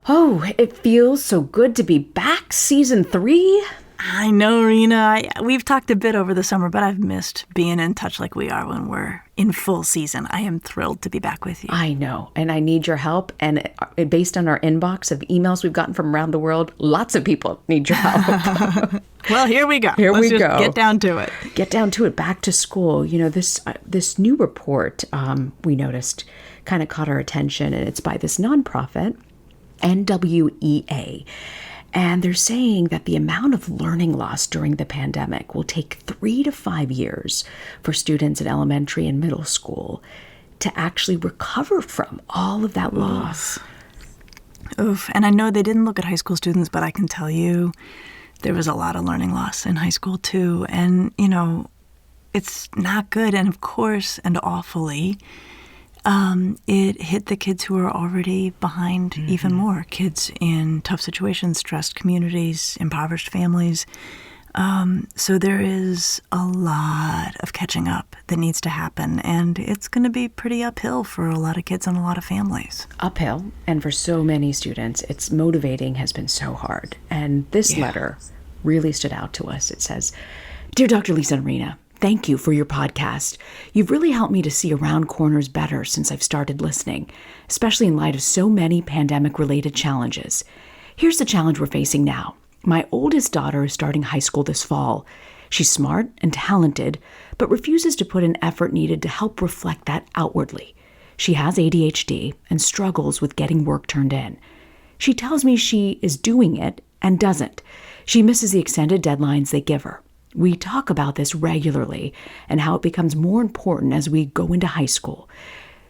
Oh, it feels so good to be back, season 3. I know, Reena. We've talked a bit over the summer, but I've missed being in touch like we are when we're in full season. I am thrilled to be back with you. I know, and I need your help. And based on our inbox of emails we've gotten from around the world, lots of people need your help. Well, here we go. Let's just go. Get down to it. Get down to it. Back to school. You know, this new report we noticed kind of caught our attention, and it's by this nonprofit, NWEA. And they're saying that the amount of learning loss during the pandemic will take 3 to 5 years for students in elementary and middle school to actually recover from all of that loss. Oof. And I know they didn't look at high school students, but I can tell you there was a lot of learning loss in high school too. And, you know, it's not good. And of course, and awfully, it hit the kids who are already behind even more. Kids in tough situations, stressed communities, impoverished families. So there is a lot of catching up that needs to happen, and it's going to be pretty uphill for a lot of kids and a lot of families. Uphill, and for so many students, it's motivating has been so hard. And this letter really stood out to us. It says, "Dear Dr. Lisa and Reena, thank you for your podcast. You've really helped me to see around corners better since I've started listening, especially in light of so many pandemic-related challenges. Here's the challenge we're facing now. My oldest daughter is starting high school this fall. She's smart and talented, but refuses to put in effort needed to help reflect that outwardly. She has ADHD and struggles with getting work turned in. She tells me she is doing it and doesn't. She misses the extended deadlines they give her. We talk about this regularly and how it becomes more important as we go into high school.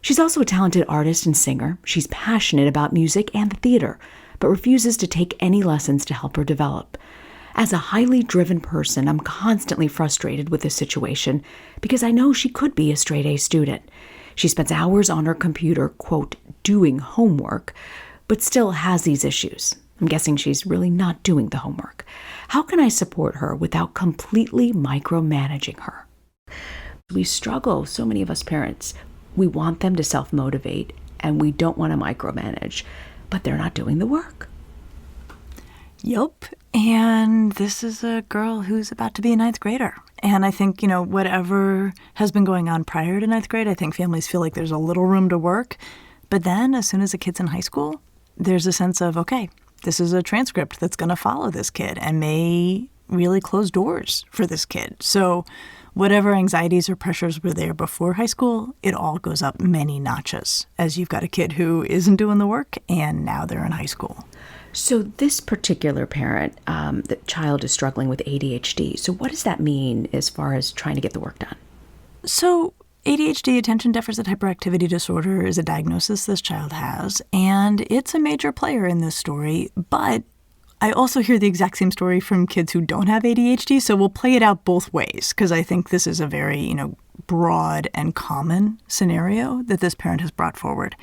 She's also a talented artist and singer. She's passionate about music and the theater, but refuses to take any lessons to help her develop. As a highly driven person, I'm constantly frustrated with this situation because I know she could be a straight-A student. She spends hours on her computer, quote, doing homework, but still has these issues. I'm guessing she's really not doing the homework. How can I support her without completely micromanaging her?" We struggle, so many of us parents. We want them to self-motivate, and we don't want to micromanage, but they're not doing the work. Yup. And this is a girl who's about to be a ninth grader. And I think, you know, whatever has been going on prior to ninth grade, I think families feel like there's a little room to work. But then as soon as a kid's in high school, there's a sense of, okay, this is a transcript that's going to follow this kid and may really close doors for this kid. So whatever anxieties or pressures were there before high school, it all goes up many notches as you've got a kid who isn't doing the work and now they're in high school. So this particular parent, the child is struggling with ADHD. So what does that mean as far as trying to get the work done? So ADHD, attention deficit hyperactivity disorder, is a diagnosis this child has, and it's a major player in this story. But I also hear the exact same story from kids who don't have ADHD, so we'll play it out both ways, because I think this is a very, broad and common scenario that this parent has brought forward.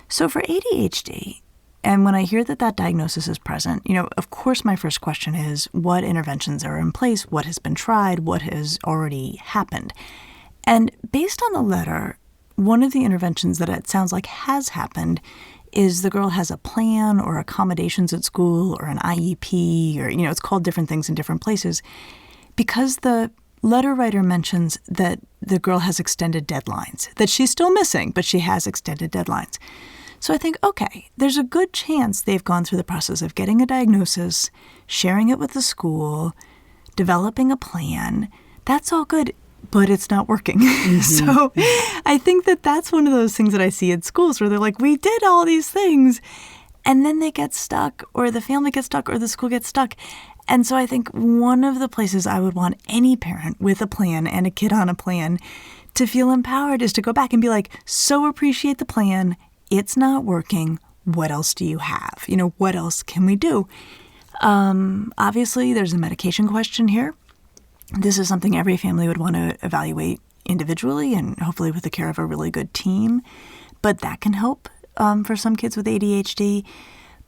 So for ADHD, and when I hear that that diagnosis is present, of course my first question is, what interventions are in place? What has been tried? What has already happened? And based on the letter, one of the interventions that it sounds like has happened is the girl has a plan or accommodations at school or an IEP or, it's called different things in different places. Because the letter writer mentions that the girl has extended deadlines, that she's still missing, but she has extended deadlines. So I think, okay, there's a good chance they've gone through the process of getting a diagnosis, sharing it with the school, developing a plan. That's all good. But it's not working. Mm-hmm. So I think that that's one of those things that I see at schools where they're like, we did all these things, and then they get stuck, or the family gets stuck, or the school gets stuck. And so I think one of the places I would want any parent with a plan and a kid on a plan to feel empowered is to go back and be like, so appreciate the plan. It's not working. What else do you have? What else can we do? Obviously, there's a medication question here. This is something every family would want to evaluate individually and hopefully with the care of a really good team. But that can help for some kids with ADHD.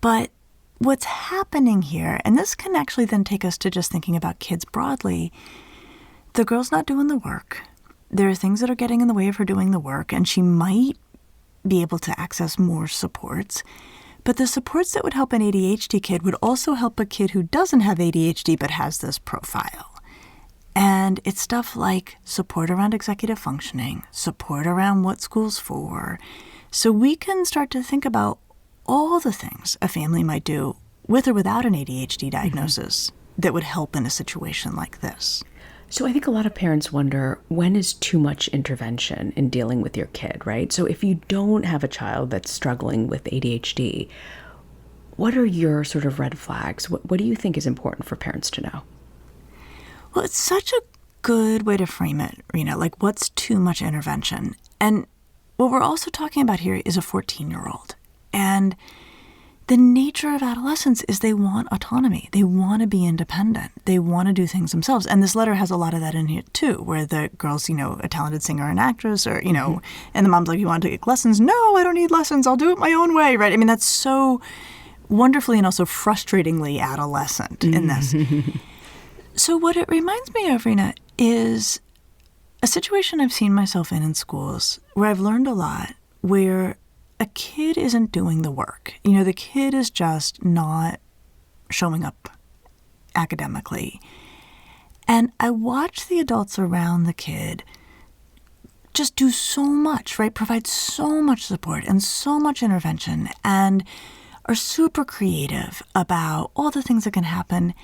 But what's happening here, and this can actually then take us to just thinking about kids broadly, the girl's not doing the work. There are things that are getting in the way of her doing the work, and she might be able to access more supports. But the supports that would help an ADHD kid would also help a kid who doesn't have ADHD but has this profile. And it's stuff like support around executive functioning, support around what school's for. So we can start to think about all the things a family might do with or without an ADHD diagnosis that would help in a situation like this. So I think a lot of parents wonder, when is too much intervention in dealing with your kid, right? So if you don't have a child that's struggling with ADHD, what are your sort of red flags? What do you think is important for parents to know? Well, it's such a good way to frame it, Reena, like what's too much intervention? And what we're also talking about here is a 14-year-old. And the nature of adolescence is they want autonomy. They want to be independent. They want to do things themselves. And this letter has a lot of that in here, too, where the girl's, a talented singer and actress, or, and the mom's like, you want to take lessons? No, I don't need lessons. I'll do it my own way, right? I mean, that's so wonderfully and also frustratingly adolescent in this. So what it reminds me of, Reena, is a situation I've seen myself in schools where I've learned a lot, where a kid isn't doing the work. The kid is just not showing up academically. And I watch the adults around the kid just do so much, right? Provide so much support and so much intervention and are super creative about all the things that can happen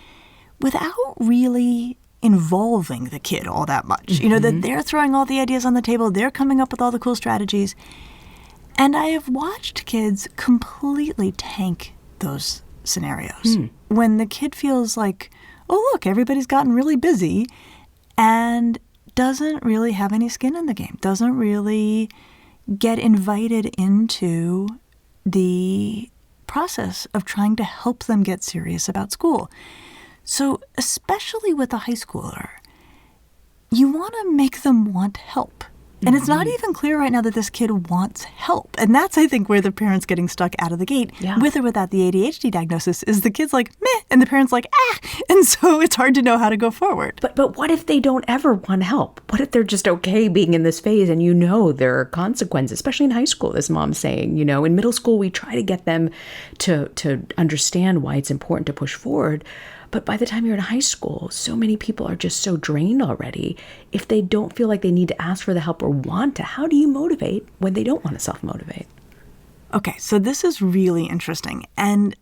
without really involving the kid all that much. That they're throwing all the ideas on the table, they're coming up with all the cool strategies. And I have watched kids completely tank those scenarios. When the kid feels like, oh, look, everybody's gotten really busy and doesn't really have any skin in the game, doesn't really get invited into the process of trying to help them get serious about school. So especially with a high schooler, you want to make them want help. And it's not even clear right now that this kid wants help. And that's, I think, where the parent's getting stuck out of the gate, with or without the ADHD diagnosis, is the kid's like, meh, and the parent's like, ah. And so it's hard to know how to go forward. But what if they don't ever want help? What if they're just okay being in this phase and there are consequences, especially in high school, this mom's saying, in middle school, we try to get them to understand why it's important to push forward. But by the time you're in high school, so many people are just so drained already. If they don't feel like they need to ask for the help or want to, how do you motivate when they don't want to self-motivate? Okay, so this is really interesting. And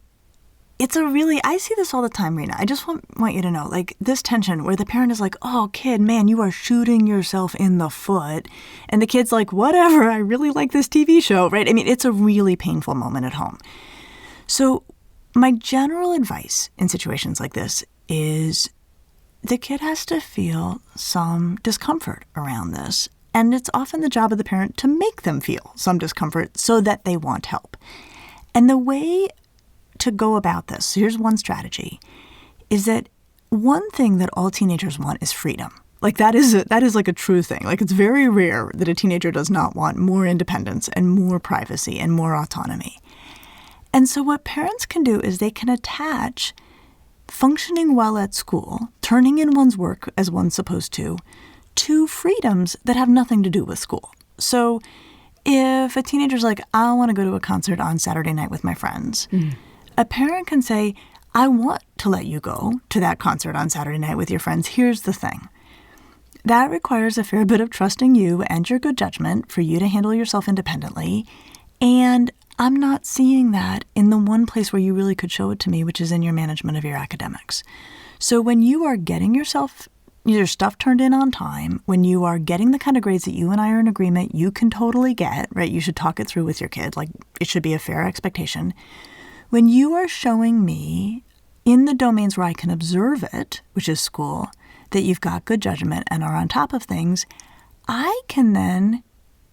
I see this all the time, Reena. I just want you to know, like, this tension where the parent is like, oh, kid, man, you are shooting yourself in the foot. And the kid's like, whatever, I really like this TV show, right? I mean, it's a really painful moment at home. So my general advice in situations like this is the kid has to feel some discomfort around this. And it's often the job of the parent to make them feel some discomfort so that they want help. And the way to go about this, here's one strategy, is that one thing that all teenagers want is freedom. Like that is like a true thing. Like it's very rare that a teenager does not want more independence and more privacy and more autonomy. And so what parents can do is they can attach functioning well at school, turning in one's work as one's supposed to freedoms that have nothing to do with school. So if a teenager's like, I want to go to a concert on Saturday night with my friends, a parent can say, I want to let you go to that concert on Saturday night with your friends. Here's the thing. That requires a fair bit of trusting you and your good judgment for you to handle yourself independently. And I'm not seeing that in the one place where you really could show it to me, which is in your management of your academics. So when you are getting your stuff turned in on time, when you are getting the kind of grades that you and I are in agreement you can totally get, right? You should talk it through with your kid. Like it should be a fair expectation. When you are showing me in the domains where I can observe it, which is school, that you've got good judgment and are on top of things, I can then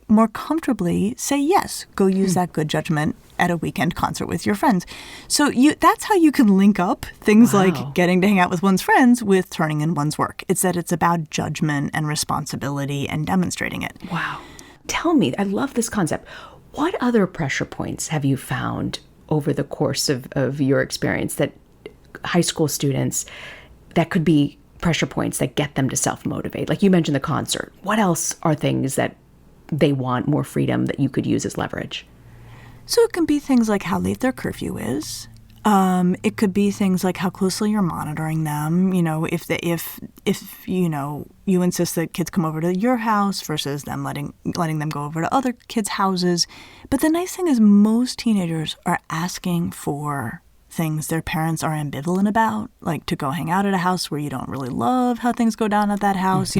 more comfortably say, yes, go use that good judgment at a weekend concert with your friends. So that's how you can link up things like getting to hang out with one's friends with turning in one's work. It's that it's about judgment and responsibility and demonstrating it. Wow. Tell me, I love this concept. What other pressure points have you found over the course of your experience that high school students, that could be pressure points that get them to self-motivate? Like you mentioned the concert. What else are things that they want more freedom that you could use as leverage? So it can be things like how late their curfew is. It could be things like how closely you're monitoring them. If you insist that kids come over to your house versus them letting them go over to other kids' houses. But the nice thing is most teenagers are asking for things their parents are ambivalent about, like to go hang out at a house where you don't really love how things go down at that house.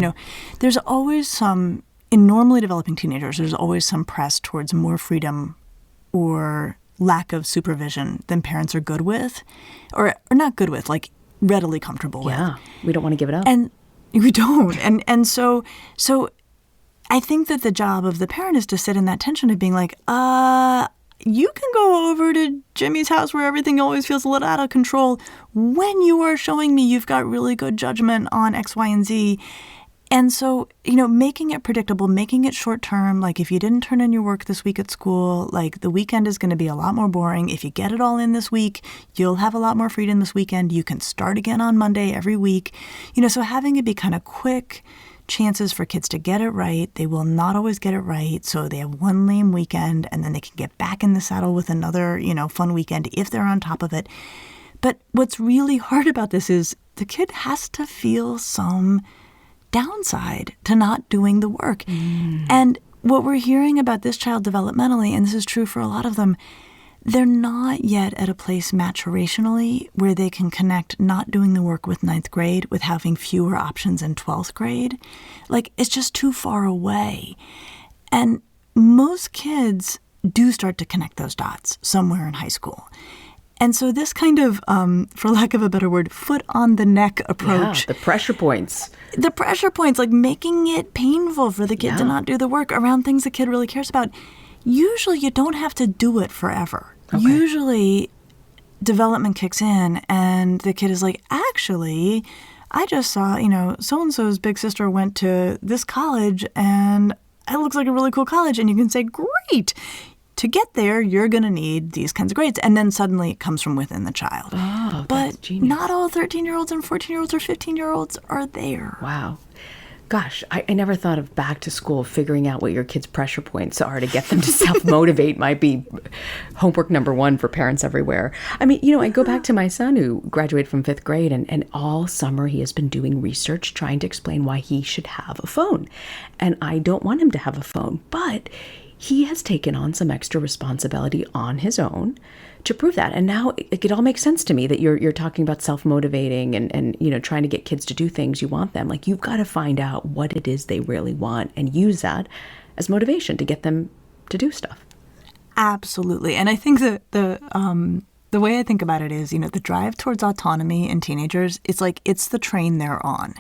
There's always in normally developing teenagers, there's always some press towards more freedom or lack of supervision than parents are good with, or not good with, like readily comfortable with. Yeah, we don't want to give it up. And we don't. And so I think that the job of the parent is to sit in that tension of being like, you can go over to Jimmy's house where everything always feels a little out of control when you are showing me you've got really good judgment on X, Y, and Z. And so, making it predictable, making it short term, like if you didn't turn in your work this week at school, like the weekend is going to be a lot more boring. If you get it all in this week, you'll have a lot more freedom this weekend. You can start again on Monday every week. So having it be kind of quick chances for kids to get it right. They will not always get it right. So they have one lame weekend and then they can get back in the saddle with another, fun weekend if they're on top of it. But what's really hard about this is the kid has to feel some downside to not doing the work. And what we're hearing about this child developmentally, and this is true for a lot of them, they're not yet at a place maturationally where they can connect not doing the work with ninth grade with having fewer options in 12th grade. Like, it's just too far away. And most kids do start to connect those dots somewhere in high school. And so this kind of, for lack of a better word, foot on the neck approach. Yeah, the pressure points. The pressure points, like making it painful for the kid to not do the work around things the kid really cares about. Usually you don't have to do it forever. Okay. Usually development kicks in and the kid is like, actually, I just saw, so-and-so's big sister went to this college and it looks like a really cool college. And you can say, great. To get there, you're going to need these kinds of grades. And then suddenly it comes from within the child. Oh, but that's genius. Not all 13-year-olds and 14-year-olds or 15-year-olds are there. Wow. Gosh, I never thought of back to school, figuring out what your kids' pressure points are to get them to self-motivate might be homework number one for parents everywhere. I mean, I go back to my son who graduated from 5th grade and all summer he has been doing research trying to explain why he should have a phone. And I don't want him to have a phone, but he has taken on some extra responsibility on his own to prove that. And now it all makes sense to me that you're talking about self-motivating and trying to get kids to do things you want them. Like, you've got to find out what it is they really want and use that as motivation to get them to do stuff. Absolutely. And I think that the way I think about it is, the drive towards autonomy in teenagers, it's like it's the train they're on.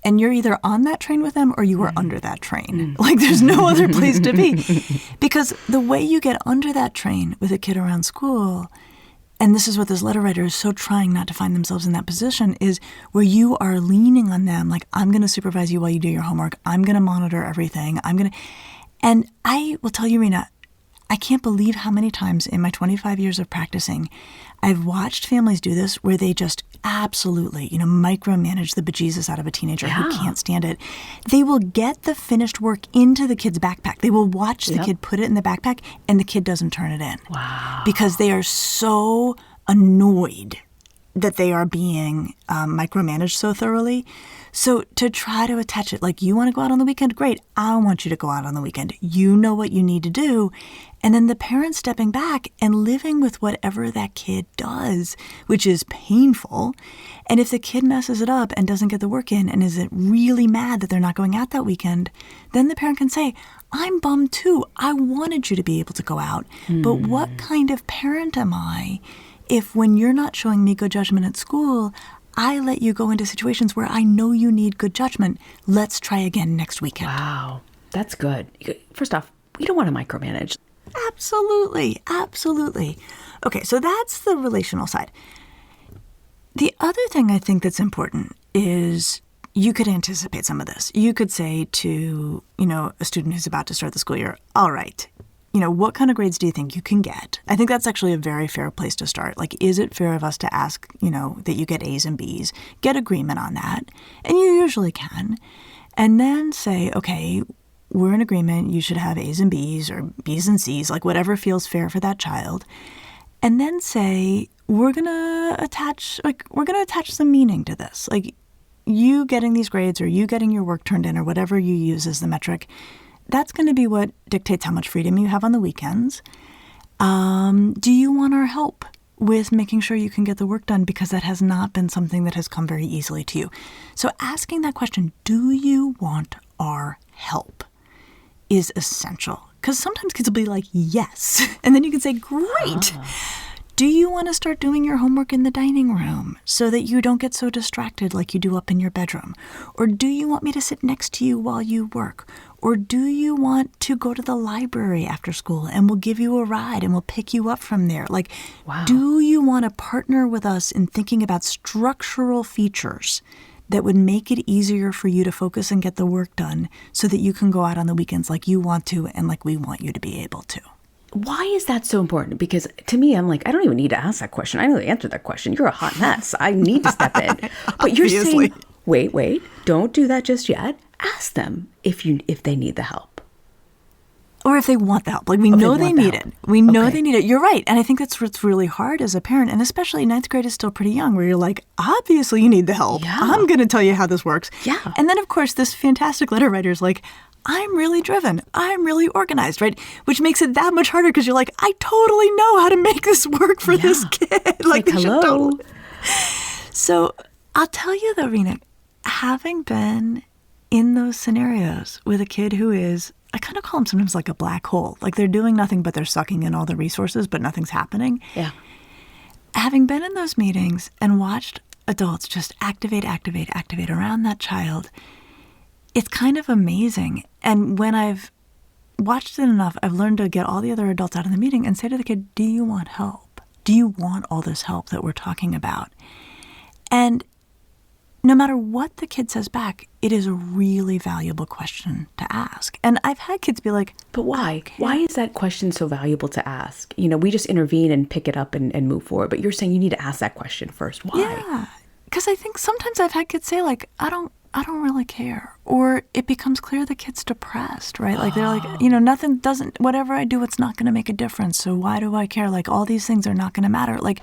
And you're either on that train with them or you are under that train. Like, there's no other place to be. Because the way you get under that train with a kid around school, and this is what this letter writer is so trying not to find themselves in that position, is where you are leaning on them. Like, I'm going to supervise you while you do your homework. I'm going to monitor everything. And I will tell you, Reena, I can't believe how many times in my 25 years of practicing, I've watched families do this where they just absolutely, micromanage the bejesus out of a teenager who can't stand it. They will get the finished work into the kid's backpack. They will watch the kid put it in the backpack and the kid doesn't turn it in. Wow. Because they are so annoyed that they are being micromanaged so thoroughly. So to try to attach it, like, you want to go out on the weekend? Great. I don't want you to go out on the weekend. You know what you need to do. And then the parent stepping back and living with whatever that kid does, which is painful. And if the kid messes it up and doesn't get the work in and is really mad that they're not going out that weekend, then the parent can say, I'm bummed too. I wanted you to be able to go out. But what kind of parent am I if when you're not showing me good judgment at school, I let you go into situations where I know you need good judgment. Let's try again next weekend. Wow, that's good. First off, we don't want to micromanage. Absolutely. Absolutely. Okay, so that's the relational side. The other thing I think that's important is you could anticipate some of this. You could say to, a student who's about to start the school year, all right, what kind of grades do you think you can get? I think that's actually a very fair place to start. Like, is it fair of us to ask, that you get A's and B's, get agreement on that? And you usually can. And then say, okay, we're in agreement. You should have A's and B's or B's and C's, like whatever feels fair for that child. And then say, we're going to attach some meaning to this. Like you getting these grades or you getting your work turned in or whatever you use as the metric, that's going to be what dictates how much freedom you have on the weekends. Do you want our help with making sure you can get the work done? Because that has not been something that has come very easily to you. So asking that question, do you want our help, is essential. Because sometimes kids will be like, yes. And then you can say, great. Do you want to start doing your homework in the dining room so that you don't get so distracted like you do up in your bedroom? Or do you want me to sit next to you while you work? Or do you want to go to the library after school and we'll give you a ride and we'll pick you up from there? Like, do you want to partner with us in thinking about structural features that would make it easier for you to focus and get the work done so that you can go out on the weekends like you want to and like we want you to be able to? Why is that so important? Because to me, I'm like, I don't even need to ask that question. I know the answer to that question. You're a hot mess. I need to step in. But you're saying, wait, don't do that just yet. Ask them if they need the help. Or if they want the help. Like we know they need it. We know they need it. You're right. And I think that's what's really hard as a parent. And especially ninth grade is still pretty young where you're like, obviously you need the help. Yeah. I'm going to tell you how this works. Yeah. And then, of course, this fantastic letter writer is like, I'm really driven. I'm really organized, right? Which makes it that much harder because you're like, I totally know how to make this work for this kid. Like hello. So I'll tell you though, Reena, having been in those scenarios with a kid who is, I kind of call them sometimes like a black hole. Like they're doing nothing, but they're sucking in all the resources, but nothing's happening. Yeah. Having been in those meetings and watched adults just activate around that child, it's kind of amazing. And when I've watched it enough, I've learned to get all the other adults out of the meeting and say to the kid, do you want help? Do you want all this help that we're talking about? And no matter what the kid says back, it is a really valuable question to ask. And I've had kids be like, but why? Why is that question so valuable to ask? You know, we just intervene and pick it up and move forward. But you're saying you need to ask that question first. Why? Yeah, because I think sometimes I've had kids say like, I don't really care. Or it becomes clear the kid's depressed, right? Like they're like, whatever I do, it's not going to make a difference. So why do I care? Like all these things are not going to matter. Like,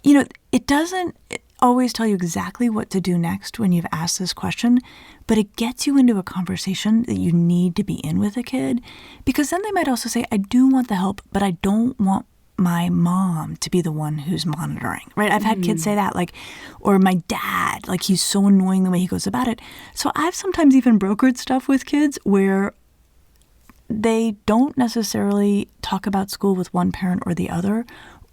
it doesn't always tell you exactly what to do next when you've asked this question, but it gets you into a conversation that you need to be in with a kid, because then they might also say, I do want the help, but I don't want my mom to be the one who's monitoring, right? I've had kids say that, like, or my dad, like he's so annoying the way he goes about it. So I've sometimes even brokered stuff with kids where they don't necessarily talk about school with one parent or the other,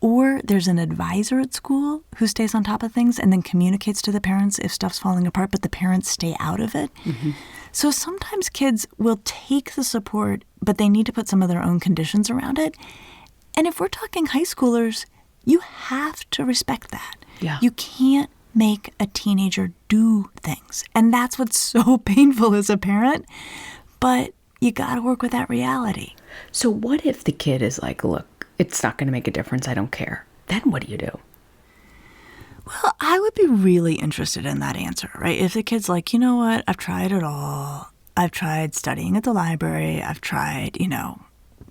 or there's an advisor at school who stays on top of things and then communicates to the parents if stuff's falling apart, but the parents stay out of it. Mm-hmm. So sometimes kids will take the support, but they need to put some of their own conditions around it. And if we're talking high schoolers, you have to respect that. Yeah. You can't make a teenager do things. And that's what's so painful as a parent. But you got to work with that reality. So what if the kid is like, look, it's not going to make a difference. I don't care. Then what do you do? Well, I would be really interested in that answer, right? If the kid's like, you know what, I've tried it all. I've tried studying at the library. I've tried,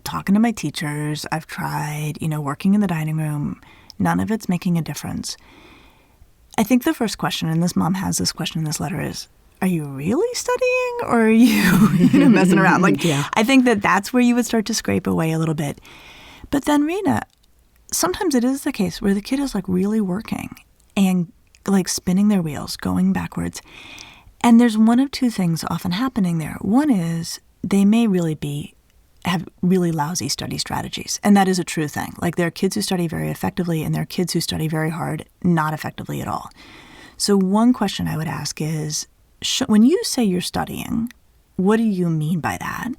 talking to my teachers. I've tried, working in the dining room. None of it's making a difference. I think the first question, and this mom has this question in this letter, is, are you really studying or are you messing around? Like, yeah. I think that's where you would start to scrape away a little bit. But then, Reena, sometimes it is the case where the kid is like really working and like spinning their wheels, going backwards. And there's one of two things often happening there. One is they may really have really lousy study strategies. And that is a true thing. Like there are kids who study very effectively and there are kids who study very hard, not effectively at all. So one question I would ask is, when you say you're studying, what do you mean by that?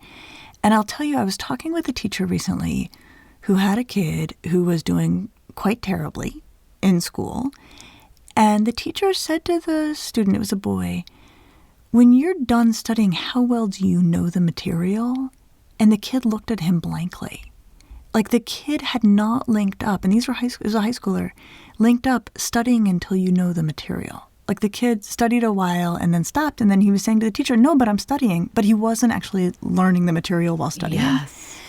And I'll tell you, I was talking with a teacher recently who had a kid who was doing quite terribly in school. And the teacher said to the student, it was a boy, when you're done studying, how well do you know the material? And the kid looked at him blankly. Like the kid had not linked up, and it was a high schooler, linked up studying until you know the material. like the kid studied a while and then stopped, and then he was saying to the teacher, no, but I'm studying. But he wasn't actually learning the material while studying. Yes.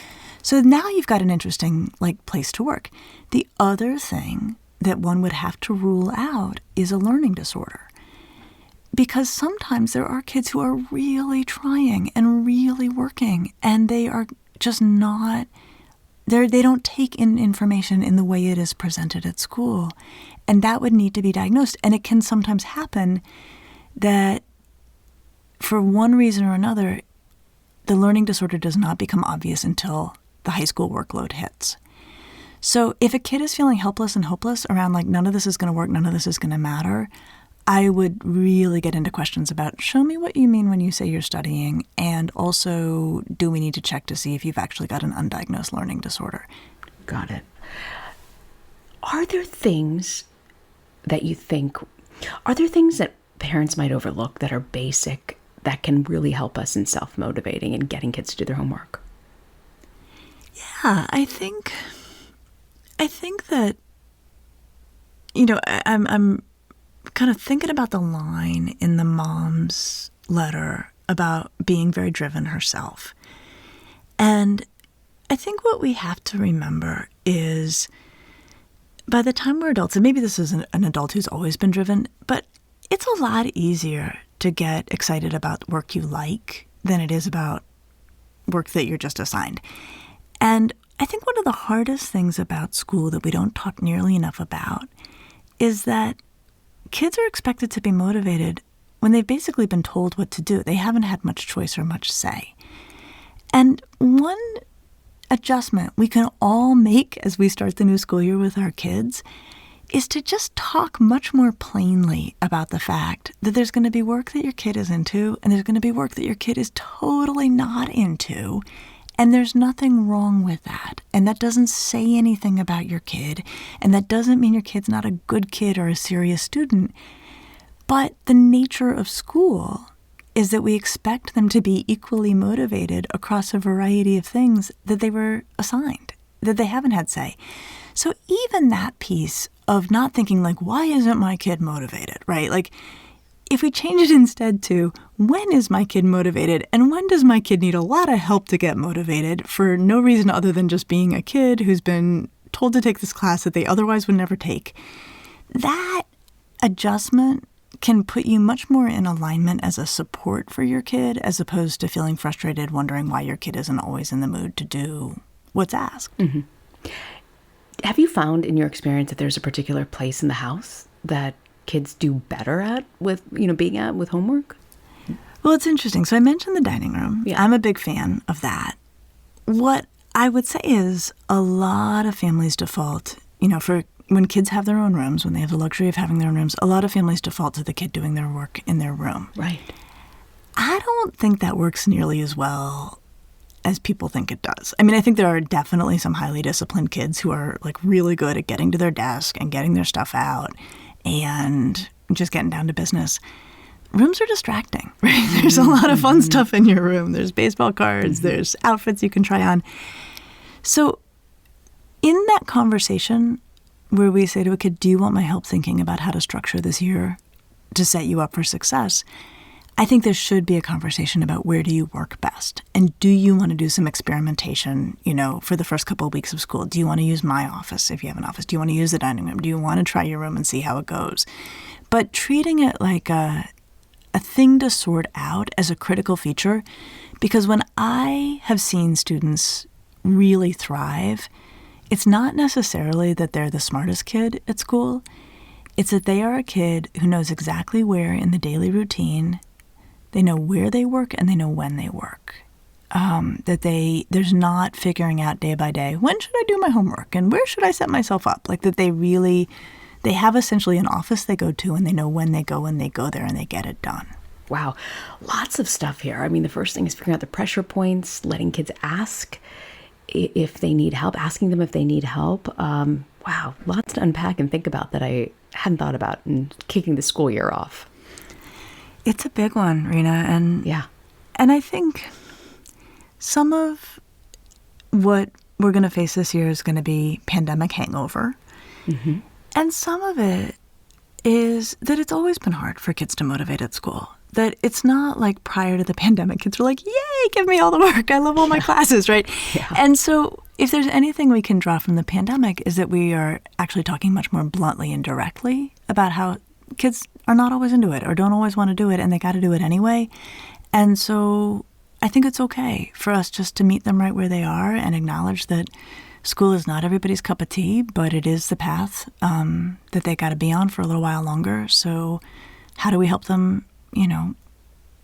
So now you've got an interesting place to work. The other thing that one would have to rule out is a learning disorder. Because sometimes there are kids who are really trying and really working, and they are just not, they don't take in information in the way it is presented at school. And that would need to be diagnosed. And it can sometimes happen that for one reason or another, the learning disorder does not become obvious until the high school workload hits. So if a kid is feeling helpless and hopeless around none of this is going to work, none of this is going to matter, I would really get into questions about, show me what you mean when you say you're studying, and also, do we need to check to see if you've actually got an undiagnosed learning disorder? Got it. Are there things that parents might overlook that are basic that can really help us in self-motivating and getting kids to do their homework? Yeah, I think that, I'm kind of thinking about the line in the mom's letter about being very driven herself. And I think what we have to remember is by the time we're adults, and maybe this is an adult who's always been driven, but it's a lot easier to get excited about work you like than it is about work that you're just assigned. And I think one of the hardest things about school that we don't talk nearly enough about is that kids are expected to be motivated when they've basically been told what to do. They haven't had much choice or much say. And one adjustment we can all make as we start the new school year with our kids is to just talk much more plainly about the fact that there's going to be work that your kid is into, and there's going to be work that your kid is totally not into. And there's nothing wrong with that. And that doesn't say anything about your kid. And that doesn't mean your kid's not a good kid or a serious student. But the nature of school is that we expect them to be equally motivated across a variety of things that they were assigned, that they haven't had say. So even that piece of not thinking why isn't my kid motivated, right? If we change it instead to, when is my kid motivated, and when does my kid need a lot of help to get motivated for no reason other than just being a kid who's been told to take this class that they otherwise would never take, that adjustment can put you much more in alignment as a support for your kid, as opposed to feeling frustrated, wondering why your kid isn't always in the mood to do what's asked. Mm-hmm. Have you found in your experience that there's a particular place in the house that kids do better at with homework? Well, it's interesting. So I mentioned the dining room. Yeah. I'm a big fan of that. What I would say is a lot of families default, for when kids have their own rooms, when they have the luxury of having their own rooms, a lot of families default to the kid doing their work in their room. Right. I don't think that works nearly as well as people think it does. I mean, I think there are definitely some highly disciplined kids who are really good at getting to their desk and getting their stuff out and just getting down to business. Rooms are distracting, right? There's a lot of fun stuff in your room. There's baseball cards, there's outfits you can try on. So in that conversation where we say to a kid, do you want my help thinking about how to structure this year to set you up for success? I think there should be a conversation about where do you work best? And do you want to do some experimentation, for the first couple of weeks of school? Do you want to use my office if you have an office? Do you want to use the dining room? Do you want to try your room and see how it goes? But treating it like a thing to sort out as a critical feature, because when I have seen students really thrive, it's not necessarily that they're the smartest kid at school. It's that they are a kid who knows exactly where in the daily routine. They know where they work and they know when they work. There's not figuring out day by day, when should I do my homework and where should I set myself up? That they have essentially an office they go to, and they know when they go there and they get it done. Wow. Lots of stuff here. I mean, the first thing is figuring out the pressure points, letting kids ask if they need help, asking them if they need help. Wow. Lots to unpack and think about that I hadn't thought about in kicking the school year off. It's a big one, Reena. And I think some of what we're going to face this year is going to be pandemic hangover. Mm-hmm. And some of it is that it's always been hard for kids to motivate at school. That it's not like prior to the pandemic, kids were like, yay, give me all the work. I love all my classes, right? Yeah. And so if there's anything we can draw from the pandemic is that we are actually talking much more bluntly and directly about how kids are not always into it or don't always want to do it, and they got to do it anyway. And so I think it's okay for us just to meet them right where they are and acknowledge that school is not everybody's cup of tea, but it is the path that they got to be on for a little while longer. So how do we help them,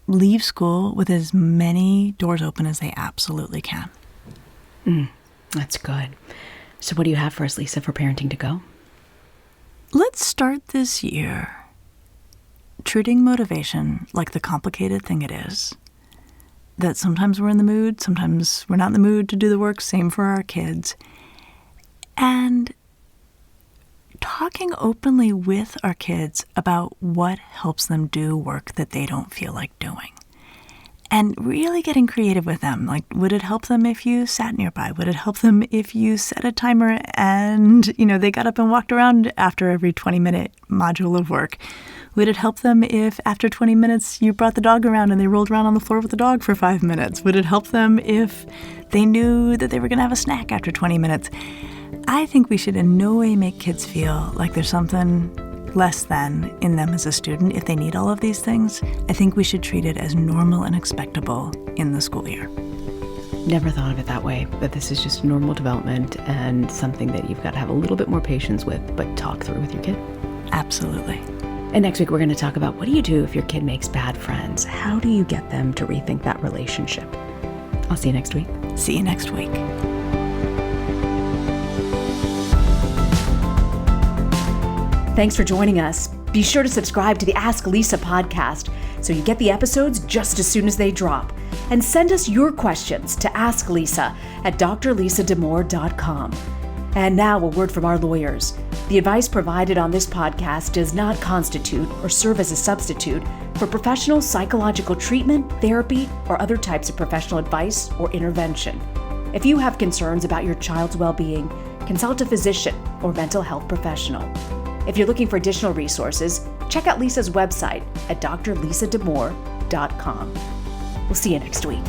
leave school with as many doors open as they absolutely can? That's good. So what do you have for us, Lisa, for Parenting to Go? Let's start this year treating motivation like the complicated thing it is. That sometimes we're in the mood, sometimes we're not in the mood to do the work, same for our kids. And talking openly with our kids about what helps them do work that they don't feel like doing. And really getting creative with them. Like, would it help them if you sat nearby? Would it help them if you set a timer and, they got up and walked around after every 20-minute module of work? Would it help them if after 20 minutes you brought the dog around and they rolled around on the floor with the dog for 5 minutes? Would it help them if they knew that they were going to have a snack after 20 minutes? I think we should in no way make kids feel like there's something less than in them as a student if they need all of these things. I think we should treat it as normal and expectable in the school year. Never thought of it that way, but this is just normal development and something that you've got to have a little bit more patience with, but talk through with your kid. Absolutely. And next week, we're going to talk about what do you do if your kid makes bad friends? How do you get them to rethink that relationship? I'll see you next week. See you next week. Thanks for joining us. Be sure to subscribe to the Ask Lisa podcast so you get the episodes just as soon as they drop. And send us your questions to asklisa@drlisademore.com. And now a word from our lawyers. The advice provided on this podcast does not constitute or serve as a substitute for professional psychological treatment, therapy, or other types of professional advice or intervention. If you have concerns about your child's well-being, consult a physician or mental health professional. If you're looking for additional resources, check out Lisa's website at drlisademore.com. We'll see you next week.